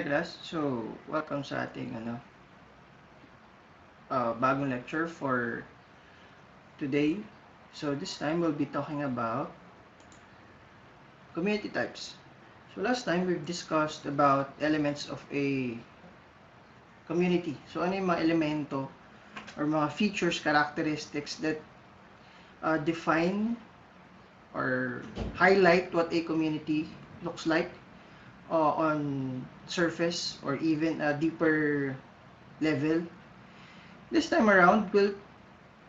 class. So, welcome sa ating bagong lecture for today. So, this time we'll be talking about community types. So, last time we've discussed about elements of a community. So, ano yung mga elemento or mga features, characteristics that define or highlight what a community looks like on surface or even a deeper level. This time around,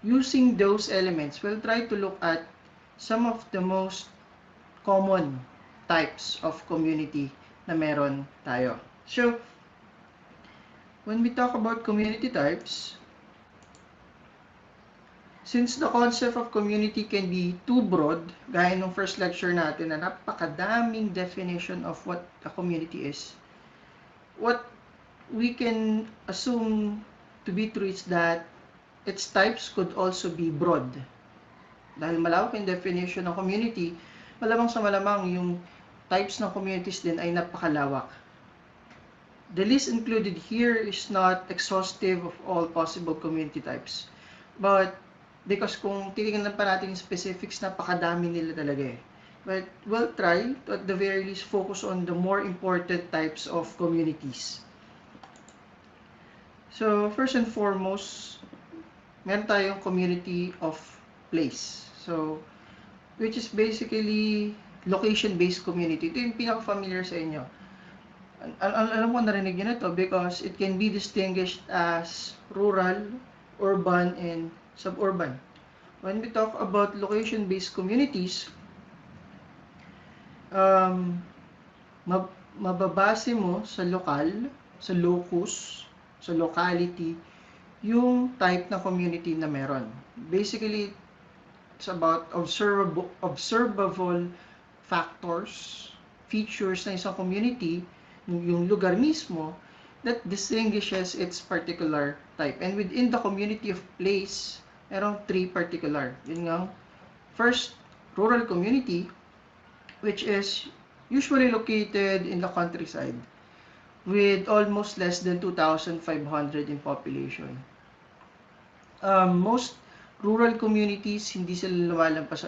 using those elements, we'll try to look at some of the most common types of community na meron tayo. So, when we talk about community types, since the concept of community can be too broad, gaya nung first lecture natin na napakadaming definition of what a community is, what we can assume to be true is that its types could also be broad. Dahil malawak yung definition ng community, malamang sa malamang yung types ng communities din ay napakalawak. The list included here is not exhaustive of all possible community types. But because kung titingnan pa natin yung specifics, napakadami nila talaga eh. But we'll try to at the very least focus on the more important types of communities. So first and foremost, meron tayong community of place. So, which is basically location-based community. Ito yung pinaka-familiar sa inyo. Alam ko narinig nyo na ito because it can be distinguished as rural, urban, and suburban. When we talk about location-based communities, mababase mo sa lokal, sa locus, sa locality, yung type na community na meron. Basically, it's about observable factors, features na isang community, yung lugar mismo, that distinguishes its particular type. And within the community of place, merong three particular. Yun nga, first, rural community, which is usually located in the countryside, with almost less than 2,500 in population. Most rural communities, hindi sila lumalampas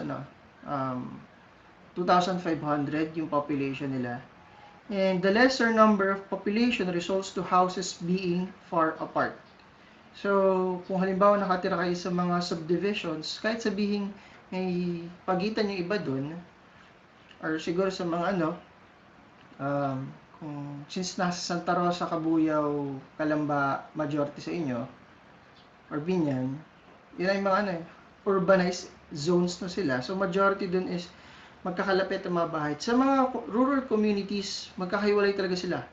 2,500 yung population nila. And the lesser number of population results to houses being far apart. So, kung halimbawa nakatira kayo sa mga subdivisions, kahit sabihin may pagitan yung iba dun, or siguro sa mga since nasa Santa Rosa, Cabuyao, Calamba, majority sa inyo, or Binyan, yun ay mga urbanized zones na sila. So, majority dun is magkakalapit ang mga bahay. Sa mga rural communities, magkakahiwalay talaga sila.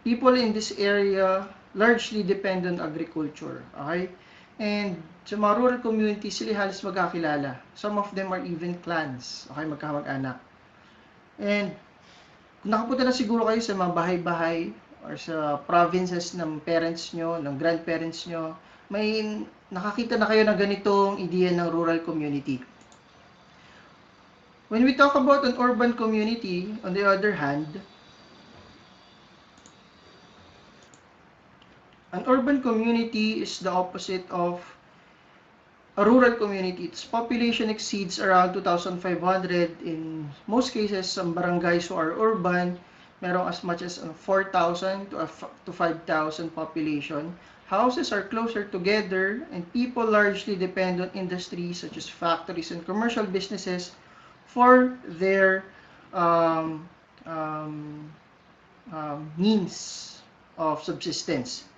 People in this area largely depend on agriculture. Okay? And sa mga rural communities, sila halos magkakilala. Some of them are even clans. Okay? Magkamag-anak. And kung nakapunta na siguro kayo sa mga bahay-bahay or sa provinces ng parents nyo, ng grandparents nyo, may nakakita na kayo ng ganitong ideya ng rural community. When we talk about an urban community, on the other hand, an urban community is the opposite of a rural community. Its population exceeds around 2,500. In most cases, some barangays who are urban, merong as much as 4,000 to 5,000 population. Houses are closer together and people largely depend on industries such as factories and commercial businesses for their means of subsistence.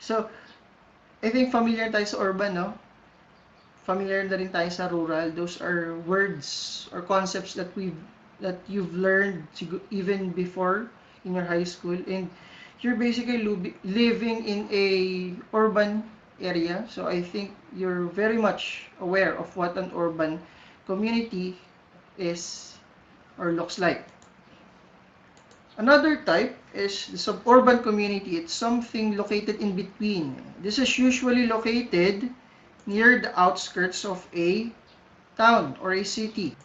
So, I think familiar tayo sa urban, no? Familiar na rin tayo sa rural. Those are words or concepts that you've learned even before in your high school, and you're basically living in a urban area. So I think you're very much aware of what an urban community is or looks like. Another type is the suburban community. It's something located in between. This is usually located near the outskirts of a town or a city.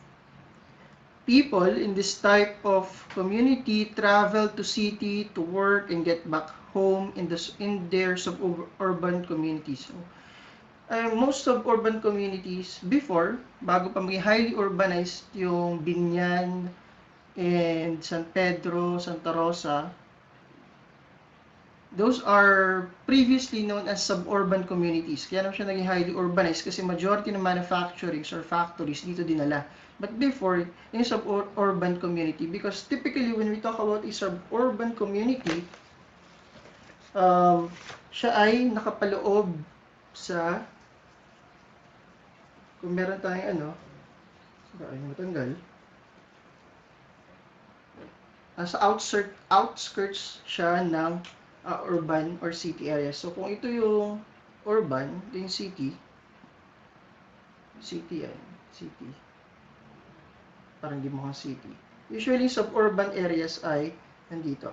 people in this type of community travel to city to work and get back home in their suburban communities. So, most suburban communities before, bago pa maging highly urbanized yung Binyan and San Pedro, Santa Rosa, those are previously known as suburban communities. Kaya naman siya naging highly urbanized kasi majority ng manufacturings or factories dito dinala. But before, yung suburban community, because typically when we talk about a suburban community, siya ay nakapaloob sa, kung meron tayong ay matanggal, sa outskirts siya ng urban or city area. So, kung ito yung urban, ito yung city yan, city. Parang di mukhang city. Usually, suburban areas ay nandito.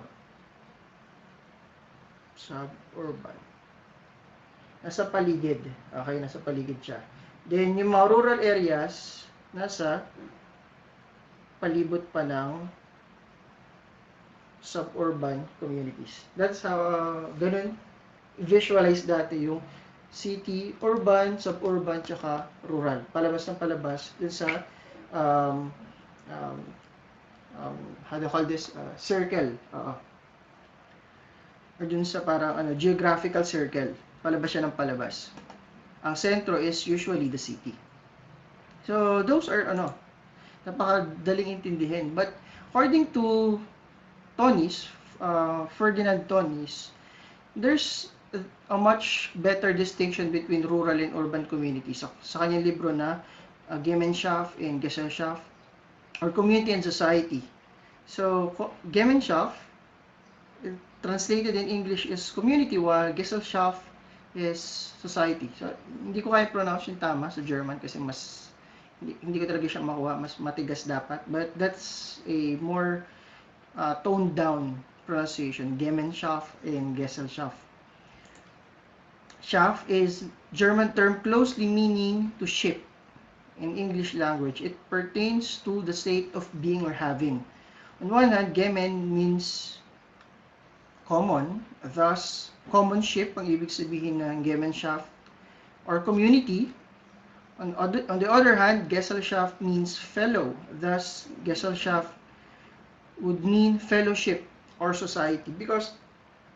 Suburban. Nasa paligid. Okay, nasa paligid siya. Then, yung mga rural areas, nasa palibot pa ng suburban communities. That's how, ganun, visualize dati yung city, urban, suburban, tsaka rural. Palabas ng palabas dun sa, how do you call this? Circle. Or dun sa parang, geographical circle. Palabas siya ng palabas. Ang sentro is usually the city. So, those are, napakadaling intindihin. But, according to Ferdinand Tonis, there's a much better distinction between rural and urban communities. Sa kanyang libro na Gemeinschaft and Gesellschaft, or Community and Society. So, Gemeinschaft, translated in English is community, while Gesellschaft is society. So, hindi ko kaya pronounce yung tama sa German kasi hindi ko talaga siya makuha, mas matigas dapat. But that's a more toned down pronunciation, Gemeinschaft and Gesellschaft. Schaft is German term closely meaning to ship in English language. It pertains to the state of being or having. On one hand, Gemen means common, thus common ship ang ibig sabihin ng Gemeinschaft, or community. On the other hand, Gesellschaft means fellow, thus Gesellschaft would mean fellowship or society. Because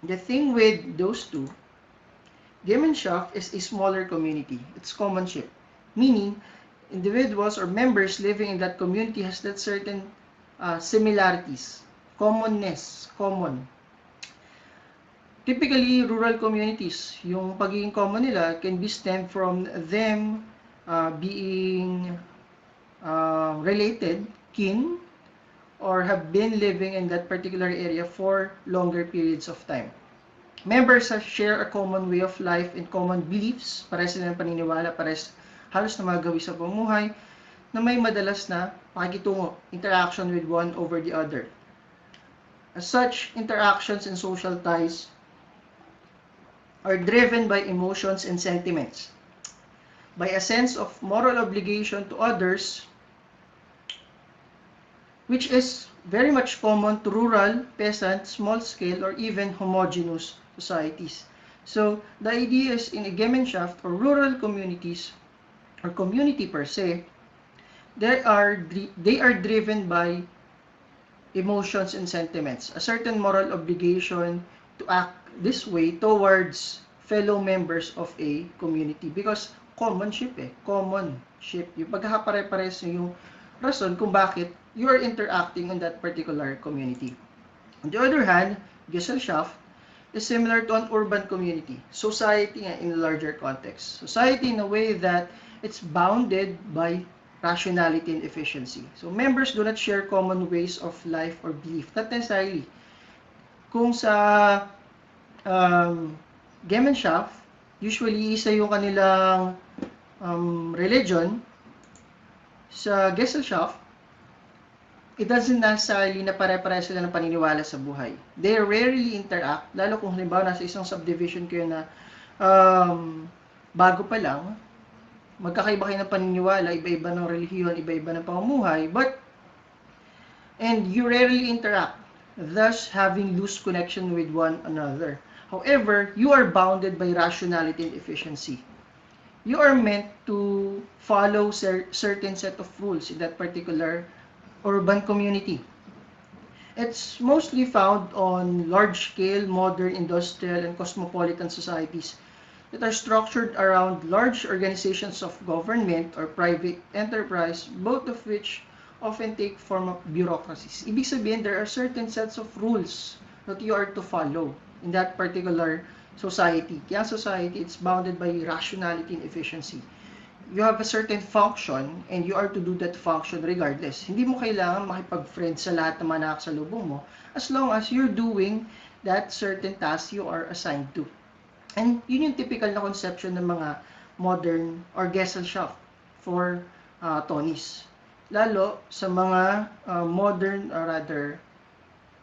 the thing with those two, Gemeinschaft is a smaller community. It's commonship, meaning individuals or members living in that community has that certain similarities, commonness, common. Typically, rural communities, yung pagiging common nila can be stemmed from them being related, kin, or have been living in that particular area for longer periods of time. Members share a common way of life and common beliefs, pares sila ng paniniwala, pares halos na mga gawi sa pamumuhay, na may madalas na pakikitungo, interaction with one over the other. As such, interactions and social ties are driven by emotions and sentiments, by a sense of moral obligation to others, which is very much common to rural, peasant, small-scale, or even homogeneous societies. So, the idea is in a Gemeinschaft or rural communities, or community per se, they are driven by emotions and sentiments, a certain moral obligation to act this way towards fellow members of a community, because commonship yung pagkakapare-pares yung rason kung bakit you are interacting on that particular community. On the other hand, Gesellschaft is similar to an urban community, society in a larger context. Society in a way that it's bounded by rationality and efficiency. So members do not share common ways of life or belief. Not necessarily. Kung sa Gemeinschaft, usually isa yung kanilang religion. Sa Gesellschaft, it doesn't necessarily na pare-pare sila ng paniniwala sa buhay. They rarely interact, lalo kung halimbawa nasa isang subdivision kayo na bago pa lang, magkakaiba kayo ng paniniwala, iba-iba ng relihiyon, iba-iba ng pamumuhay, but and you rarely interact, thus having loose connection with one another. However, you are bounded by rationality and efficiency. You are meant to follow certain set of rules in that particular urban community. It's mostly found on large-scale, modern, industrial, and cosmopolitan societies that are structured around large organizations of government or private enterprise, both of which often take form of bureaucracies. Ibig sabihin, there are certain sets of rules that you are to follow in that particular society. Kaya society, it's bounded by rationality and efficiency. You have a certain function and you are to do that function regardless. Hindi mo kailangan makipag-friend sa lahat ng mga nakasalubong mo as long as you're doing that certain task you are assigned to. And yun yung typical na conception ng mga modern or Gesellschaft for Tonys. Lalo sa mga modern or rather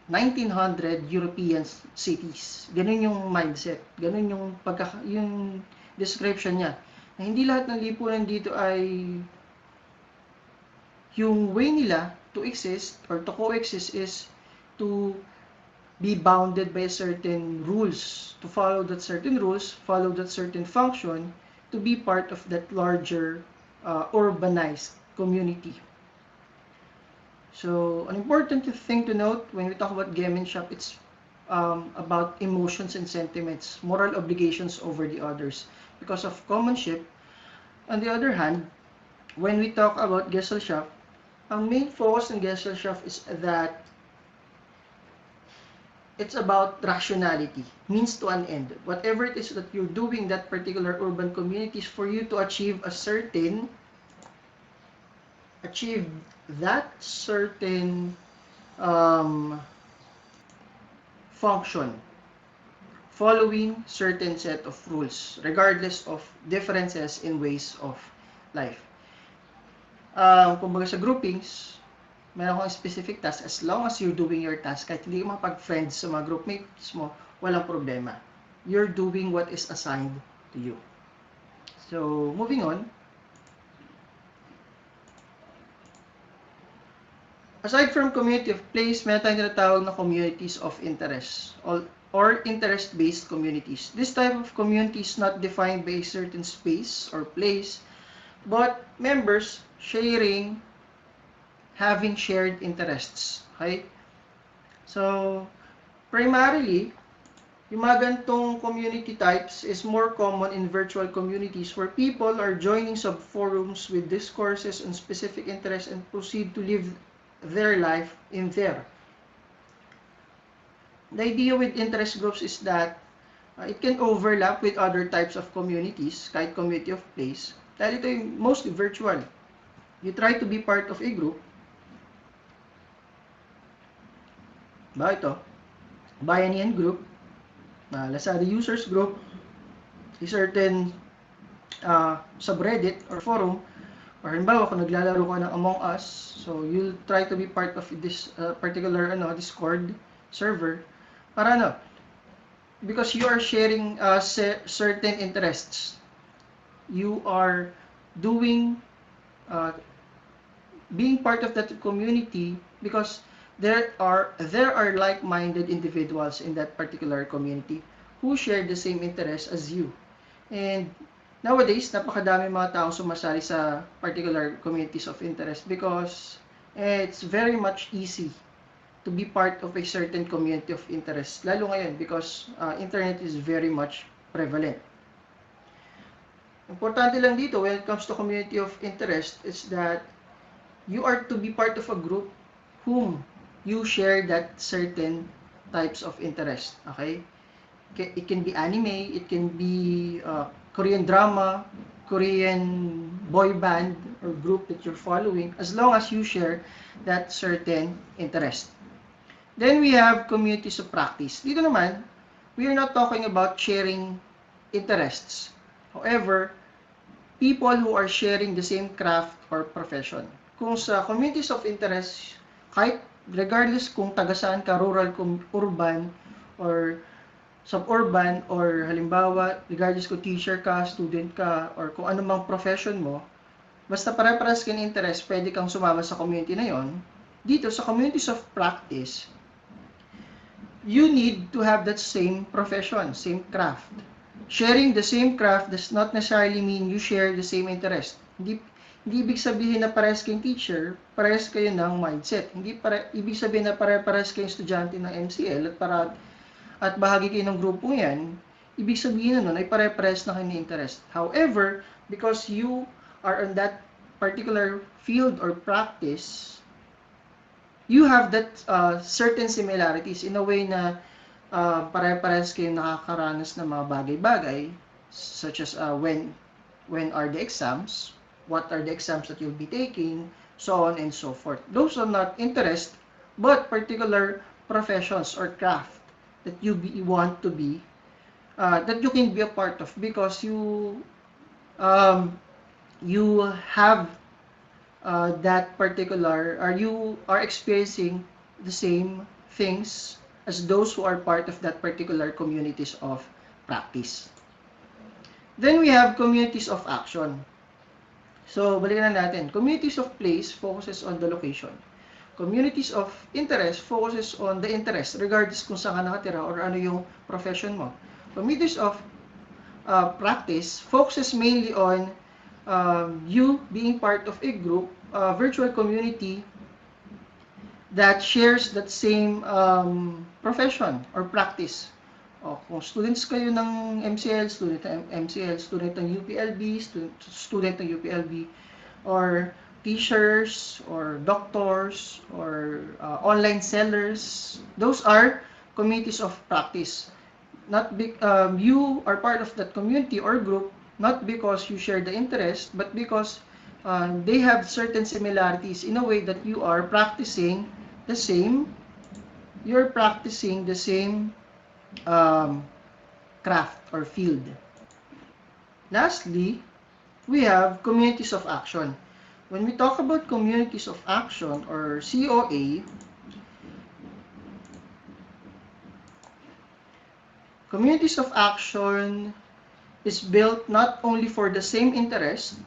1900 European cities. Ganun yung mindset. Ganun yung yung description niya. Na hindi lahat ng lipunan dito ay yung way nila to exist or to coexist is to be bounded by certain rules, to follow that certain rules, follow that certain function, to be part of that larger urbanized community. So, an important thing to note when we talk about Gemeinschaft, it's about emotions and sentiments, moral obligations over the others. Because of commonship, on the other hand, when we talk about Gesellschaft, ang main focus ng Gesellschaft is that it's about rationality, means to an end. Whatever it is that you're doing that particular urban community is for you to achieve that certain function, following certain set of rules, regardless of differences in ways of life. Kumbaga sa groupings, meron akong specific task, as long as you're doing your task, kahit hindi ka makapag-friends sa mga groupmates mo, walang problema. You're doing what is assigned to you. So, moving on. Aside from community of place, meron tayong tinatawag na communities of interest or interest-based communities. This type of community is not defined by a certain space or place, but members having shared interests. Okay? So, primarily, yung mga ganitong community types is more common in virtual communities where people are joining sub-forums with discourses on specific interests and proceed to live their life in there. The idea with interest groups is that it can overlap with other types of communities, kahit community of place, dahil ito yung mostly virtual. You try to be part of a group. Ba ito? Bayanihan group, Lazada users group, a certain subreddit or forum, or halimbawa kung naglalaro ka ng Among Us, so you'll try to be part of this particular Discord server para because you are sharing certain interests. You are doing being part of that community because there are like-minded individuals in that particular community who share the same interests as you. And nowadays, napakadami mga taong sumasali sa particular communities of interest because it's very much easy to be part of a certain community of interest. Lalo ngayon because internet is very much prevalent. Importante lang dito when it comes to community of interest is that you are to be part of a group whom you share that certain types of interest. Okay? It can be anime, it can be Korean drama, Korean boy band or group that you're following, as long as you share that certain interest. Then we have communities of practice. Dito naman, we are not talking about sharing interests. However, people who are sharing the same craft or profession. Kung sa communities of interest, kahit regardless kung taga saan ka, rural, urban, or suburban, or halimbawa, regardless kung teacher ka, student ka, or kung anumang profession mo, basta pare-pares ka ng interest, pwede kang sumama sa community na yon. dito sa communities of practice, you need to have that same profession, same craft. Sharing the same craft does not necessarily mean you share the same interest. Hindi ibig sabihin na parehas kayong teacher, parehas kayo ng mindset. Ibig sabihin na parehas kayong estudyante ng MCL at bahagi kayo ng grupong yan, ibig sabihin nun ay pare-parehas na kayo ng interest. However, because you are on that particular field or practice, you have that certain similarities in a way na pare-parehas kayo nakakaranas ng mga bagay-bagay, such as when are the exams, what are the exams that you'll be taking, so on and so forth. Those are not interest, but particular professions or craft that you want to be, that you can be a part of because you have that particular, or you are experiencing the same things as those who are part of that particular communities of practice. Then we have communities of action. So, balikan na natin. Communities of place focuses on the location. Communities of interest focuses on the interest, regardless kung saan ka nakatira or ano yung profession mo. Communities of practice focuses mainly on you being part of a group, virtual community that shares that same profession or practice. Kung students kayo ng MCL, student ng UPLB, student ng UPLB, or teachers, or doctors, or online sellers, those are communities of practice. You are part of that community or group not because you share the interest, but because they have certain similarities in a way that you are practicing the same craft or field. Lastly, we have communities of action. When we talk about communities of action or COA, communities of action is built not only for the same interest,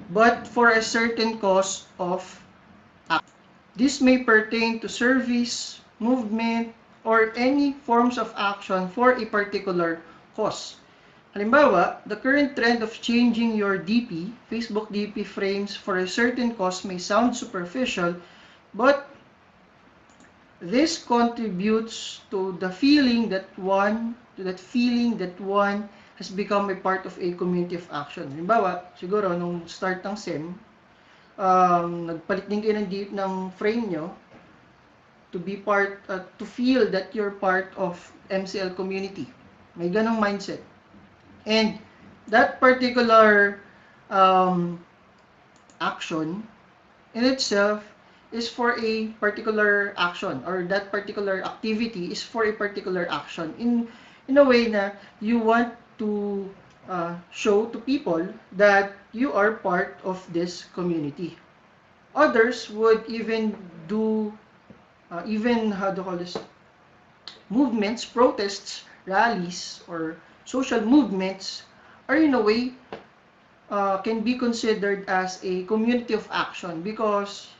but for a certain cause of action. This may pertain to service, movement, or any forms of action for a particular cause. Halimbawa, the current trend of changing your DP, Facebook DP frames for a certain cause may sound superficial, but this contributes to the feeling that one has become a part of a community of action. Halimbawa, siguro nung start ng SEM, nagpalit din kayo ng frame nyo to feel that you're part of MCL community. May ganong mindset. And that particular action in itself is for a particular action, or that particular activity is for a particular action in a way na you want to show to people that you are part of this community. Others would even do movements, protests, rallies, or social movements are in a way can be considered as a community of action because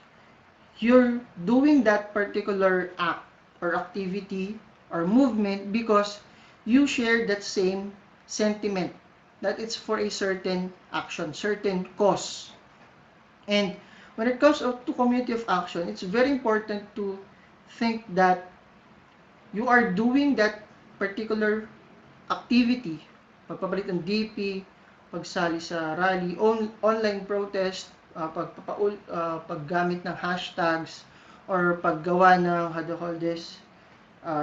you're doing that particular act or activity or movement because you share that same sentiment that it's for a certain action, certain cause. And when it comes to community of action, it's very important to think that you are doing that particular activity, pagpapalit ng DP, pagsali sa rally, online protest, paggamit ng hashtags, or paggawa ng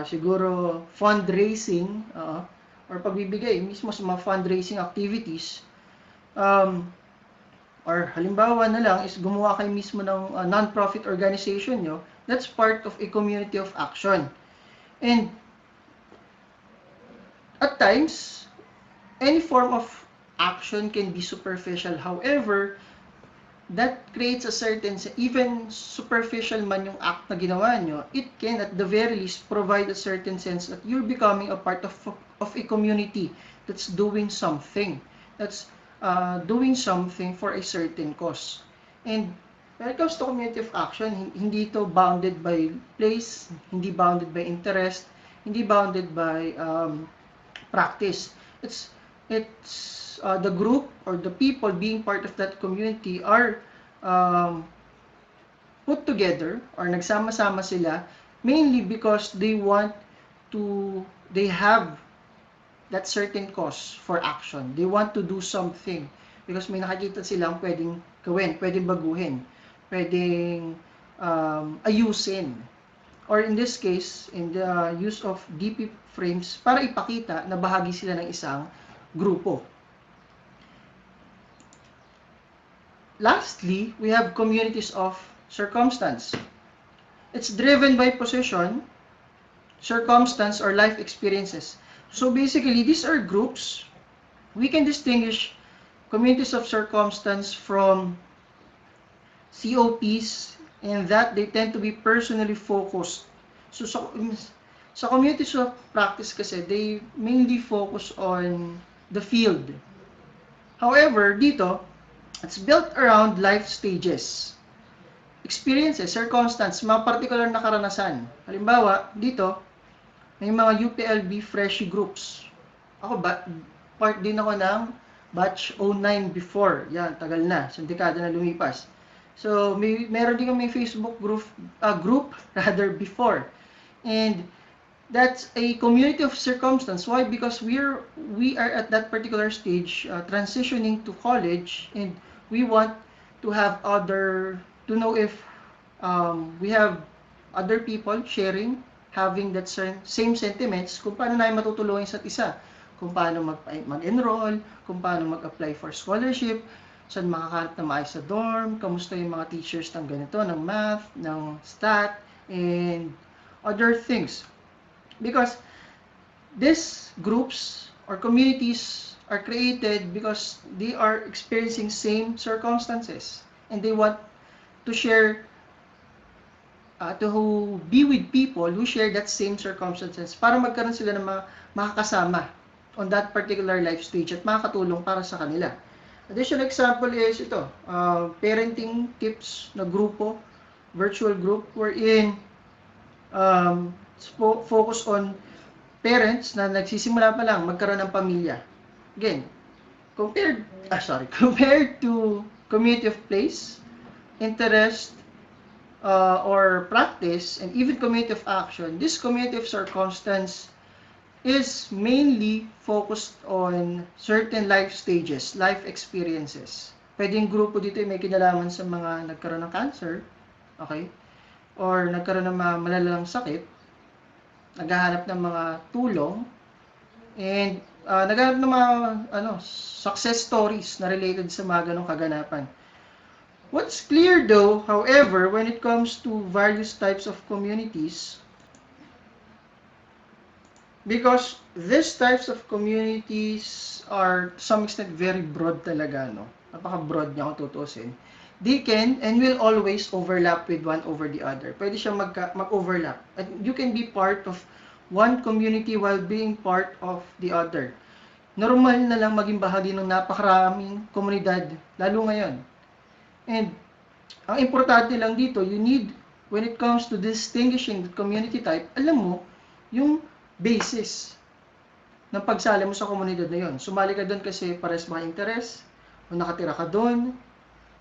siguro fundraising, or pagbibigay mismo sa mga fundraising activities, or halimbawa na lang is gumawa kayo mismo ng non-profit organization nyo, that's part of a community of action. And at times, any form of action can be superficial. However, that creates a certain, even superficial man yung act na ginawa nyo, it can at the very least provide a certain sense that you're becoming a part of a community that's doing something. That's doing something for a certain cause. And When it comes to community of action, hindi ito bounded by place, hindi bounded by interest, hindi bounded by practice. It's the group or the people being part of that community are um, put together or nagsama-sama sila mainly because they have that certain cause for action. They want to do something because may nakikita silang pwedeng gawin, pwedeng baguhin, pwedeng ayusin. Or in this case, in the use of DP frames, para ipakita na bahagi sila ng isang grupo. Lastly, we have communities of circumstance. It's driven by position, circumstance, or life experiences. So basically, these are groups. We can distinguish communities of circumstance from COPs in that they tend to be personally focused. So sa communities of practice kasi, they mainly focus on the field. However, dito, it's built around life stages, experiences, circumstance, mga particular na karanasan. Halimbawa, dito, may mga UPLB freshie groups. Ako, part din ako ng batch 09 before. Yan, tagal na. Sa dekada na lumipas. So, meron din kami Facebook group rather before. And that's a community of circumstance. Why? Because we are at that particular stage transitioning to college, and we want to have to know if we have other people sharing, having that same sentiments, kung paano namin matutulungan isa't isa, kung paano mag-enroll, kung paano mag-apply for scholarship, saan makakahanap na maayos sa dorm, kamusta yung mga teachers ng ganito, ng math, ng stat, and other things. Because these groups or communities are created because they are experiencing same circumstances, and they want to share, to be with people who share that same circumstances para magkaroon sila ng makakasama on that particular life stage at makakatulong para sa kanila. Additional example is ito, parenting tips na grupo, virtual group, wherein focus on parents na nagsisimula pa lang magkaroon ng pamilya. Again, compared to community of place, interest, or practice, and even community of action, this community of circumstance is mainly focused on certain life stages, life experiences. Pwedeng grupo dito may kinalaman sa mga nagkaroon ng cancer, okay? Or nagkaroon ng mga malalalang sakit, naghahanap ng mga tulong, and naghahanap ng mga success stories na related sa mga ganong kaganapan. What's clear though, however, when it comes to various types of communities, because these types of communities are to some extent very broad talaga, no? Napaka-broad niya kung tutusin. They can and will always overlap with one over the other. Pwede siyang mag-overlap. And you can be part of one community while being part of the other. Normal na lang maging bahagi ng napakaraming komunidad, lalo ngayon. And ang importante lang dito, you need, when it comes to distinguishing the community type, alam mo yung basis ng pagsali mo sa komunidad na yon. Sumali ka doon kasi pares mga interest, o nakatira ka doon,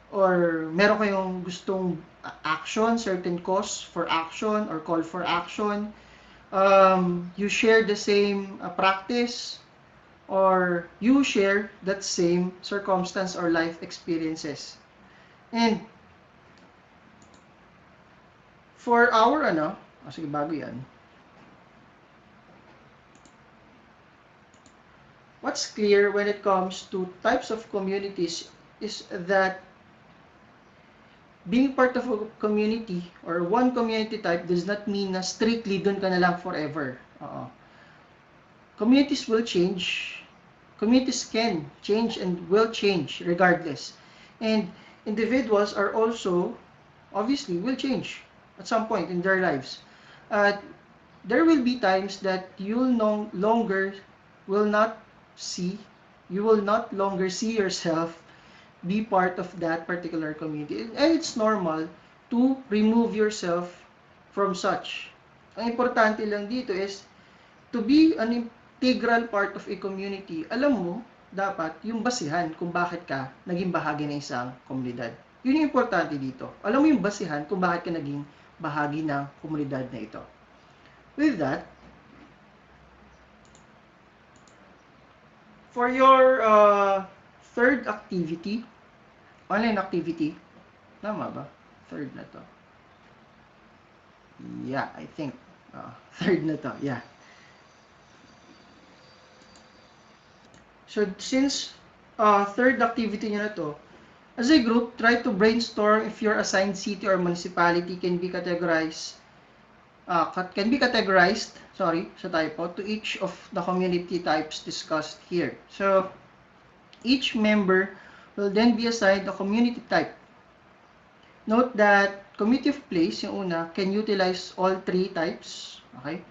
or meron kayong gustong action, certain cause for action or call for action, you share the same practice, or you share that same circumstance or life experiences. And for our sige, bago yan. What's clear when it comes to types of communities is that being part of a community or one community type does not mean na strictly dun ka na lang forever. Communities will change. Communities can change and will change regardless. And individuals are also, obviously, will change at some point in their lives. There will be times that you will no longer see yourself be part of that particular community. And it's normal to remove yourself from such. Ang importante lang dito is to be an integral part of a community. Alam mo, dapat yung basihan kung bakit ka naging bahagi ng isang komunidad. Yun yung importante dito. Alam mo yung basihan kung bakit ka naging bahagi ng komunidad na ito. With that, for your third activity, online activity, tama ba? Third na to. Yeah, I think. Third na to, yeah. So, since third activity nyo na to, as a group, try to brainstorm if your assigned city or municipality can be categorized, sa typo, to each of the community types discussed here. So, each member will then be assigned a community type. Note that community of place, yung una, can utilize all three types. Okay?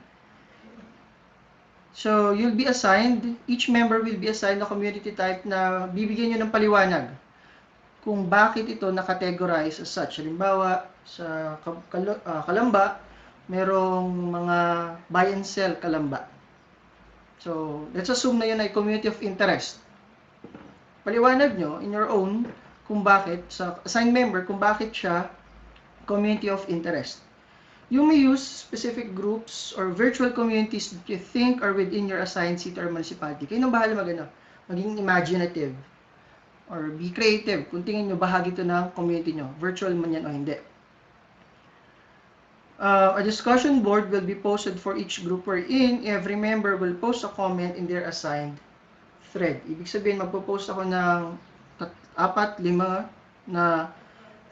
So, you'll be assigned, each member will be assigned a community type na bibigyan nyo ng paliwanag kung bakit ito nakategorize as such. Halimbawa, sa Kalamba, merong mga buy and sell Kalamba. So, let's assume na yun ay community of interest. Paliwanag nyo in your own kung bakit, sa assigned member, kung bakit siya community of interest. You may use specific groups or virtual communities that you think are within your assigned city or municipality. Kayo nang bahala maging imaginative or be creative kung tingin nyo bahagi ito ng community nyo, virtual man yan o hindi. A discussion board will be posted for each group wherein every member will post a comment in their assigned thread. Ibig sabihin, magpo-post ako ng 4-5 na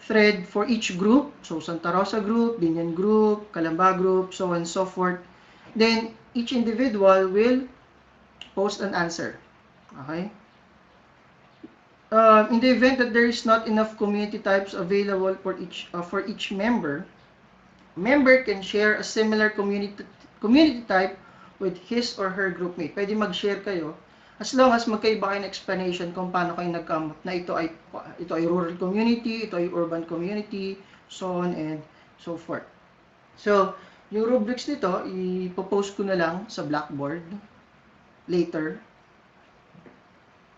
thread for each group. So, Santa Rosa group, Binyan group, Calamba group, so on and so forth. Then, each individual will post an answer. Okay? In the event that there is not enough community types available for each member can share a similar community type with his or her groupmate. Pwede mag-share kayo as long as magkaiba kayo ng explanation kung paano kayo nag-come up na ito ay rural community, ito ay urban community, so on and so forth. So, yung rubrics nito, ipopost ko na lang sa Blackboard later.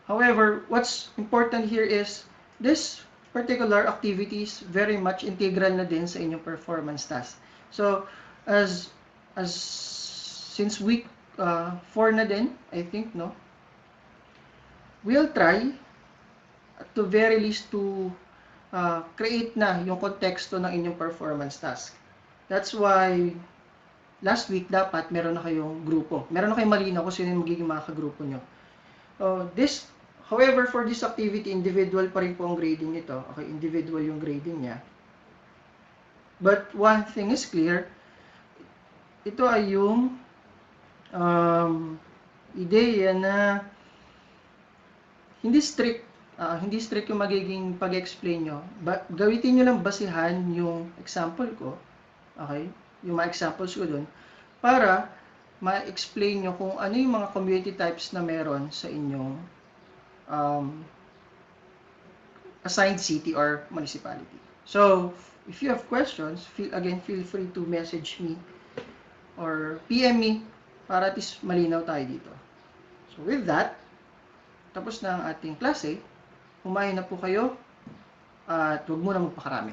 However, what's important here is this particular activities very much integral na din sa inyong performance task. So, since week 4 na din, I think, no? We'll try to very least to create na yung konteksto ng inyong performance task. That's why last week dapat meron na kayong grupo. Meron na kayong malinaw kung sino yung magiging mga kagrupo nyo. However, for this activity, individual pa rin po ang grading nito. Okay, individual yung grading niya. But one thing is clear, ito ay yung ideya na hindi strict yung magiging pag-explain nyo. Gawitin nyo lang basihan yung example ko, okay? Yung mga examples ko dun, para ma-explain nyo kung ano yung mga community types na meron sa inyong assigned city or municipality. So, if you have questions, feel free to message me or PM me para at least malinaw tayo dito. So, with that, tapos na ang ating klase. Kumain na po kayo at huwag muna magpakarami.